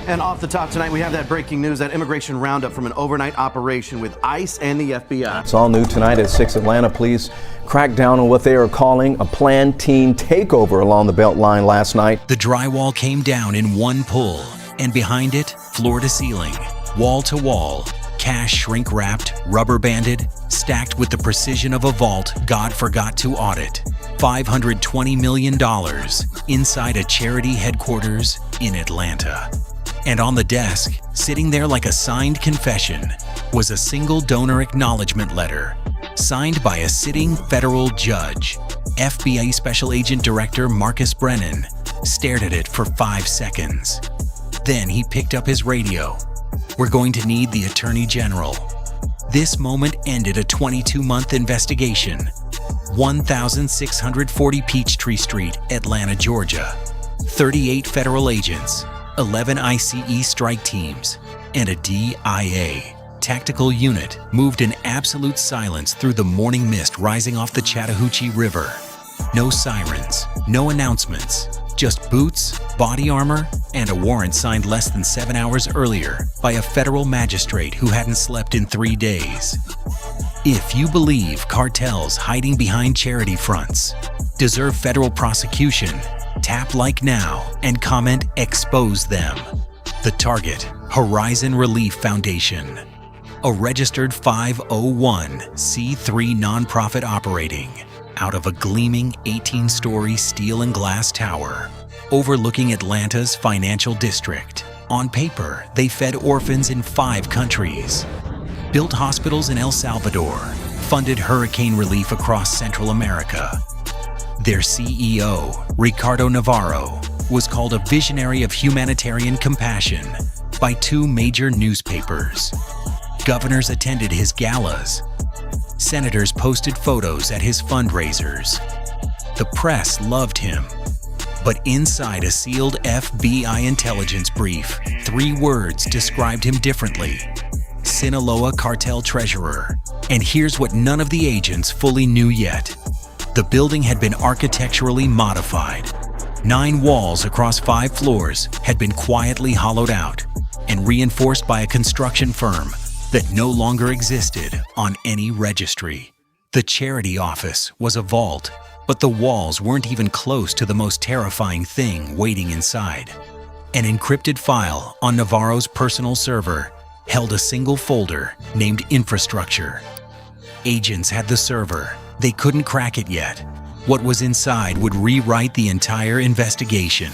And off the top tonight, we have that breaking news, that immigration roundup from an overnight operation with ICE and the FBI. It's all new tonight at 6. Atlanta police cracked down on what they are calling a planned teen takeover along the Beltline last night. The drywall came down in one pull, and behind it, floor to ceiling, wall to wall, cash shrink-wrapped, rubber-banded, stacked with the precision of a vault God forgot to audit. $520 million inside a charity headquarters in Atlanta. And on the desk, sitting there like a signed confession, was a single donor acknowledgement letter, signed by a sitting federal judge. FBI Special Agent Director Marcus Brennan stared at it for 5 seconds. Then he picked up his radio. "We're going to need the Attorney General." This moment ended a 22-month investigation. 1640 Peachtree Street, Atlanta, Georgia. 38 federal agents, 11 ICE strike teams, and a DIA tactical unit moved in absolute silence through the morning mist rising off the Chattahoochee River. No sirens, no announcements, just boots, body armor, and a warrant signed less than 7 hours earlier by a federal magistrate who hadn't slept in 3 days. If you believe cartels hiding behind charity fronts deserve federal prosecution, tap like now and comment "expose them." The target, Horizon Relief Foundation, a registered 501c3 nonprofit operating out of a gleaming 18-story steel and glass tower overlooking Atlanta's financial district. On paper, they fed orphans in 5 countries, built hospitals in El Salvador, funded hurricane relief across Central America. Their CEO, Ricardo Navarro, was called a visionary of humanitarian compassion by 2 major newspapers. Governors attended his galas. Senators posted photos at his fundraisers. The press loved him. But inside a sealed FBI intelligence brief, 3 words described him differently: Sinaloa Cartel treasurer. And here's what none of the agents fully knew yet. The building had been architecturally modified. 9 walls across 5 floors had been quietly hollowed out and reinforced by a construction firm that no longer existed on any registry. The charity office was a vault, but the walls weren't even close to the most terrifying thing waiting inside. An encrypted file on Navarro's personal server held a single folder named Infrastructure. Agents had the server. They couldn't crack it yet. What was inside would rewrite the entire investigation.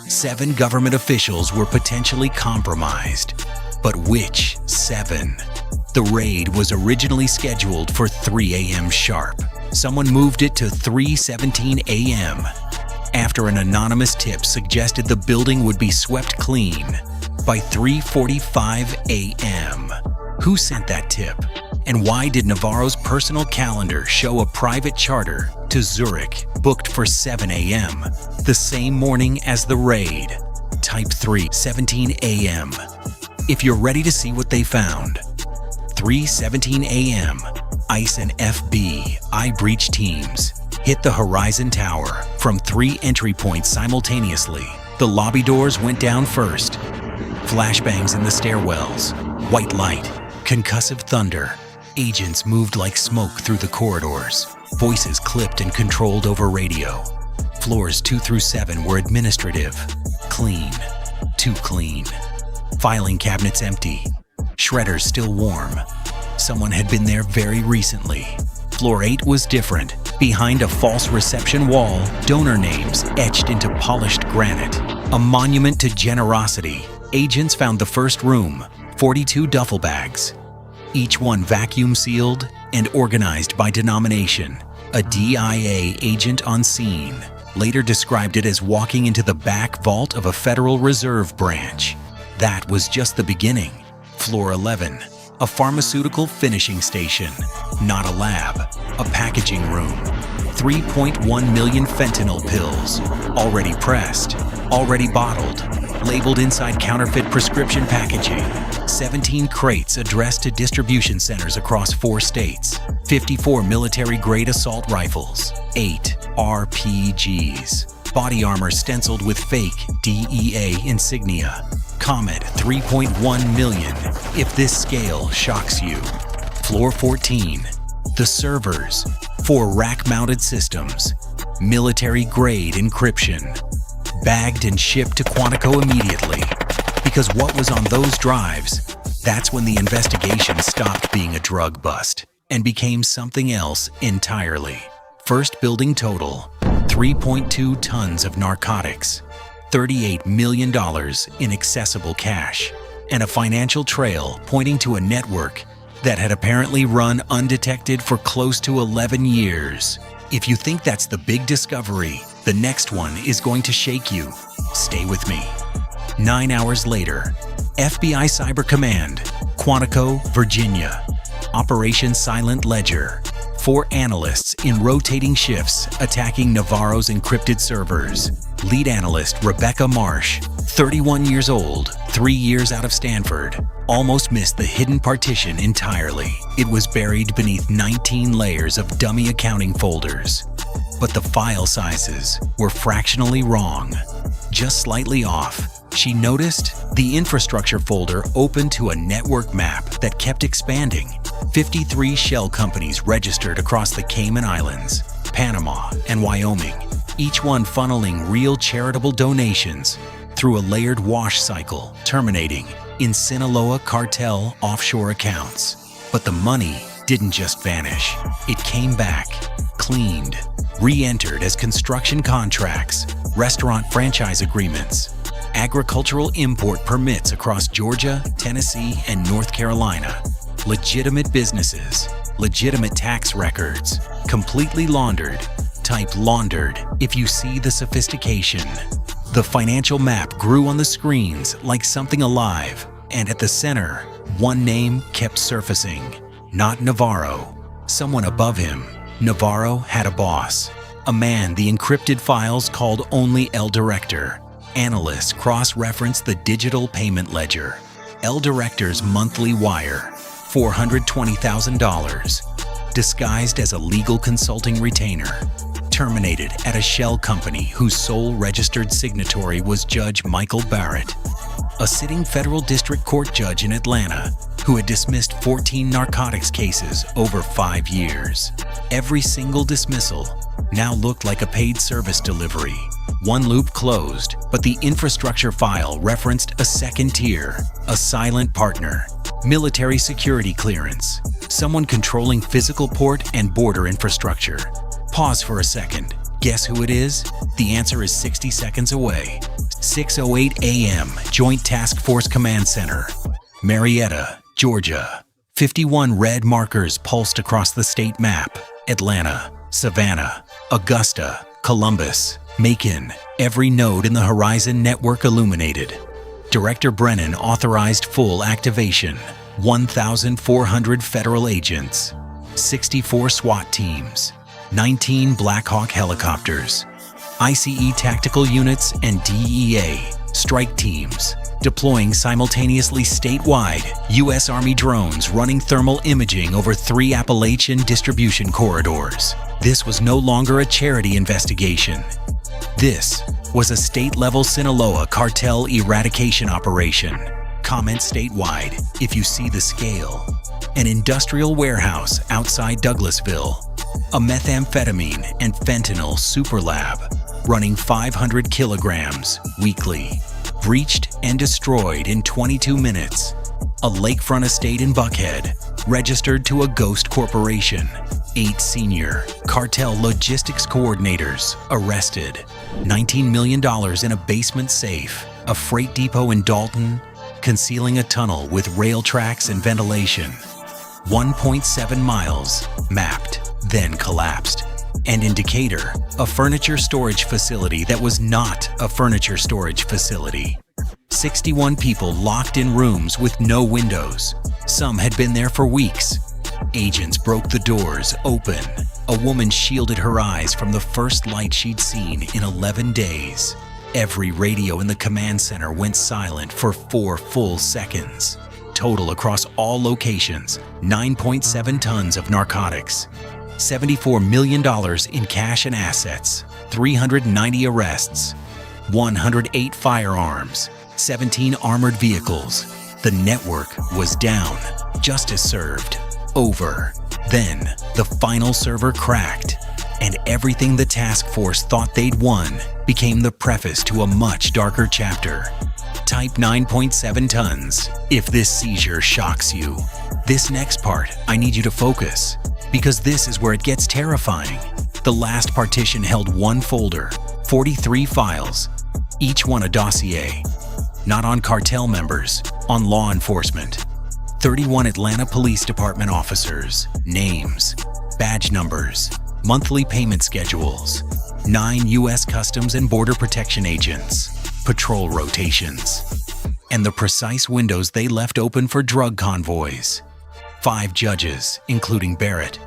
7 government officials were potentially compromised. But which 7? The raid was originally scheduled for 3 a.m. sharp. Someone moved it to 3:17 a.m. after an anonymous tip suggested the building would be swept clean by 3:45 a.m. Who sent that tip? And why did Navarro's personal calendar show a private charter to Zurich booked for 7 a.m., the same morning as the raid? Type 3:17 a.m. if you're ready to see what they found. 3:17 a.m., ICE and FBI breach teams hit the Horizon Tower from 3 entry points simultaneously. The lobby doors went down first. Flashbangs in the stairwells, white light, concussive thunder. Agents moved like smoke through the corridors. Voices clipped and controlled over radio. Floors 2 through 7 were administrative. Clean. Too clean. Filing cabinets empty. Shredders still warm. Someone had been there very recently. Floor 8 was different. Behind a false reception wall, donor names etched into polished granite. A monument to generosity. Agents found the first room, 42 duffel bags, each one vacuum sealed and organized by denomination. A DIA agent on scene later described it as walking into the back vault of a Federal Reserve branch. That was just the beginning. Floor 11, a pharmaceutical finishing station, not a lab, a packaging room. 3.1 million fentanyl pills, already pressed, already bottled, labeled inside counterfeit prescription packaging. 17 crates addressed to distribution centers across 4 states. 54 military-grade assault rifles. 8 RPGs. Body armor stenciled with fake DEA insignia. Comet 3.1 million, if this scale shocks you. Floor 14. The servers. 4 rack-mounted systems. Military-grade encryption. Bagged and shipped to Quantico immediately. Because what was on those drives, that's when the investigation stopped being a drug bust and became something else entirely. First building total, 3.2 tons of narcotics, $38 million in accessible cash, and a financial trail pointing to a network that had apparently run undetected for close to 11 years. If you think that's the big discovery, the next one is going to shake you. Stay with me. 9 hours later, FBI Cyber Command, Quantico, Virginia. Operation Silent Ledger. 4 analysts in rotating shifts attacking Navarro's encrypted servers. Lead analyst Rebecca Marsh, 31 years old, 3 years out of Stanford, almost missed the hidden partition entirely. It was buried beneath 19 layers of dummy accounting folders. But the file sizes were fractionally wrong, just slightly off. She noticed the infrastructure folder opened to a network map that kept expanding. 53 shell companies registered across the Cayman Islands, Panama, and Wyoming, each one funneling real charitable donations through a layered wash cycle terminating in Sinaloa Cartel offshore accounts. But the money didn't just vanish. It came back, cleaned, re-entered as construction contracts, restaurant franchise agreements, agricultural import permits across Georgia, Tennessee, and North Carolina, legitimate businesses, legitimate tax records, completely laundered. Type laundered if you see the sophistication. The financial map grew on the screens like something alive, and at the center, one name kept surfacing. Not Navarro, someone above him. Navarro had a boss, a man the encrypted files called only El Director. Analysts cross-referenced the digital payment ledger. El Director's monthly wire, $420,000, disguised as a legal consulting retainer, terminated at a shell company whose sole registered signatory was Judge Michael Barrett, a sitting federal district court judge in Atlanta who had dismissed 14 narcotics cases over 5 years. Every single dismissal now looked like a paid service delivery. One loop closed, but the infrastructure file referenced a second tier, a silent partner, military security clearance, someone controlling physical port and border infrastructure. Pause for a second. Guess who it is? The answer is 60 seconds away. 6:08 a.m. Joint Task Force Command Center, Marietta, Georgia. 51 red markers pulsed across the state map. Atlanta, Savannah, Augusta, Columbus, Macon. Every node in the Horizon network illuminated. Director Brennan authorized full activation. 1,400 federal agents, 64 SWAT teams, 19 Black Hawk helicopters, ICE tactical units, and DEA strike teams deploying simultaneously statewide. U.S. Army drones running thermal imaging over 3 Appalachian distribution corridors. This was no longer a charity investigation. This was a state-level Sinaloa Cartel eradication operation. Comment statewide if you see the scale. An industrial warehouse outside Douglasville. A methamphetamine and fentanyl super lab running 500 kilograms weekly. Breached and destroyed in 22 minutes. A lakefront estate in Buckhead, registered to a ghost corporation. 8 senior cartel logistics coordinators arrested. $19 million in a basement safe. A freight depot in Dalton, concealing a tunnel with rail tracks and ventilation. 1.7 miles mapped, then collapsed. And in Decatur, a furniture storage facility that was not a furniture storage facility. 61 people locked in rooms with no windows. Some had been there for weeks. Agents broke the doors open. A woman shielded her eyes from the first light she'd seen in 11 days. Every radio in the command center went silent for 4 full seconds. Total across all locations, 9.7 tons of narcotics. $74 million in cash and assets, 390 arrests, 108 firearms, 17 armored vehicles. The network was down. Justice served. Over. Then, the final server cracked, and everything the task force thought they'd won became the preface to a much darker chapter. Type 9.7 tons if this seizure shocks you. This next part, I need you to focus, because this is where it gets terrifying. The last partition held one folder, 43 files, each one a dossier. Not on cartel members, on law enforcement. 31 Atlanta Police Department officers, names, badge numbers, monthly payment schedules, 9 U.S. Customs and Border Protection agents, patrol rotations, and the precise windows they left open for drug convoys. 5 judges, including Barrett,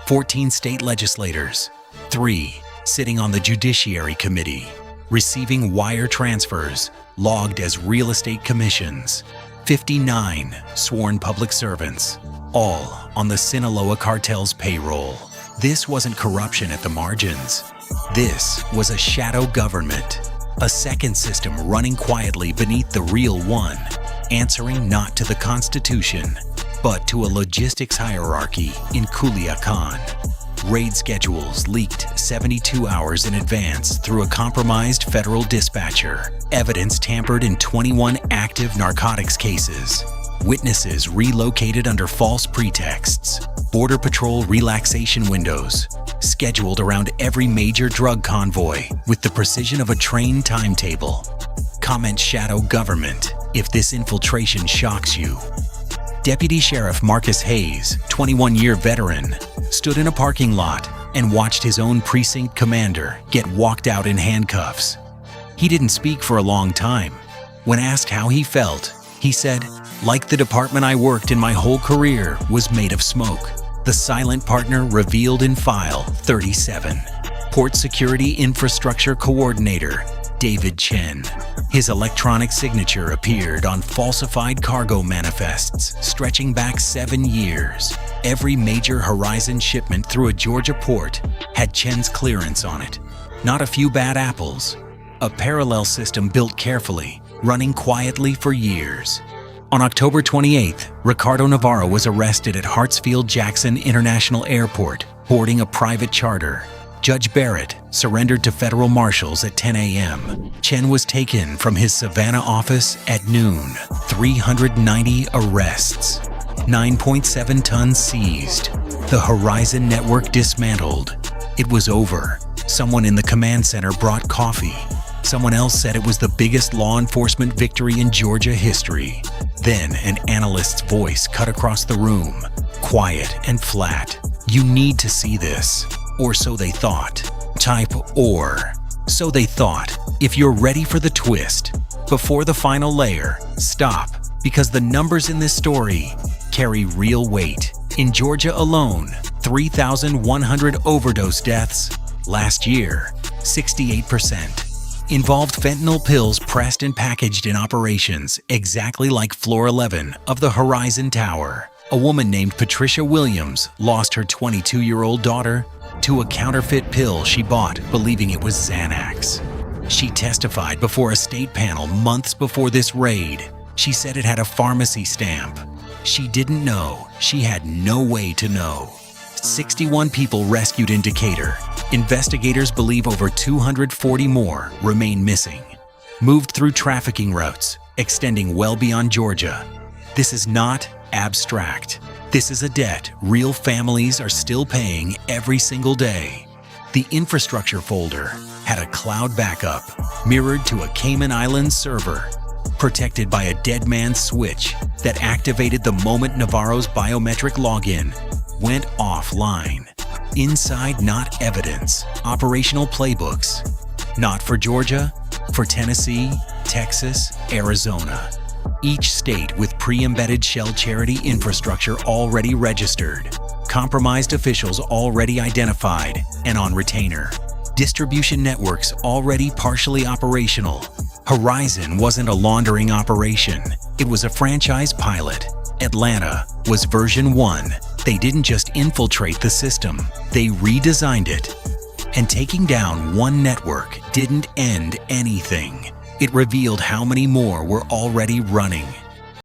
14 state legislators, 3 sitting on the Judiciary Committee, receiving wire transfers logged as real estate commissions, 59 sworn public servants, all on the Sinaloa Cartel's payroll. This wasn't corruption at the margins. This was a shadow government, a second system running quietly beneath the real one, answering not to the Constitution, but to a logistics hierarchy in Culiacan. Raid schedules leaked 72 hours in advance through a compromised federal dispatcher. Evidence tampered in 21 active narcotics cases. Witnesses relocated under false pretexts. Border Patrol relaxation windows scheduled around every major drug convoy with the precision of a train timetable. Comment shadow government if this infiltration shocks you. Deputy Sheriff Marcus Hayes, 21-year veteran, stood in a parking lot and watched his own precinct commander get walked out in handcuffs. He didn't speak for a long time. When asked how he felt, he said, "Like the department I worked in my whole career was made of smoke." The silent partner revealed in File 37. Port Security Infrastructure Coordinator, David Chen. His electronic signature appeared on falsified cargo manifests stretching back 7 years. Every major Horizon shipment through a Georgia port had Chen's clearance on it. Not a few bad apples. A parallel system built carefully, running quietly for years. On October 28th, Ricardo Navarro was arrested at Hartsfield-Jackson International Airport, boarding a private charter. Judge Barrett surrendered to federal marshals at 10 a.m. Chen was taken from his Savannah office at noon. 390 arrests. 9.7 tons seized. The Horizon network dismantled. It was over. Someone in the command center brought coffee. Someone else said it was the biggest law enforcement victory in Georgia history. Then an analyst's voice cut across the room, quiet and flat. "You need to see this." Or so they thought. Type or. So they thought. If you're ready for the twist, before the final layer, stop, because the numbers in this story carry real weight. In Georgia alone, 3,100 overdose deaths. Last year, 68%. Involved fentanyl pills pressed and packaged in operations exactly like Floor 11 of the Horizon Tower. A woman named Patricia Williams lost her 22-year-old daughter to a counterfeit pill she bought believing it was Xanax. She testified before a state panel months before this raid. She said it had a pharmacy stamp. She didn't know. She had no way to know. 61 people rescued in Decatur. Investigators believe over 240 more remain missing. Moved through trafficking routes, extending well beyond Georgia. This is not abstract. This is a debt real families are still paying every single day. The infrastructure folder had a cloud backup mirrored to a Cayman Islands server, protected by a dead man's switch that activated the moment Navarro's biometric login went offline. Inside, not evidence, operational playbooks. Not for Georgia, for Tennessee, Texas, Arizona. Each state with pre-embedded shell charity infrastructure already registered. Compromised officials already identified and on retainer. Distribution networks already partially operational. Horizon wasn't a laundering operation. It was a franchise pilot. Atlanta was version 1. They didn't just infiltrate the system, they redesigned it. And taking down one network didn't end anything. It revealed how many more were already running.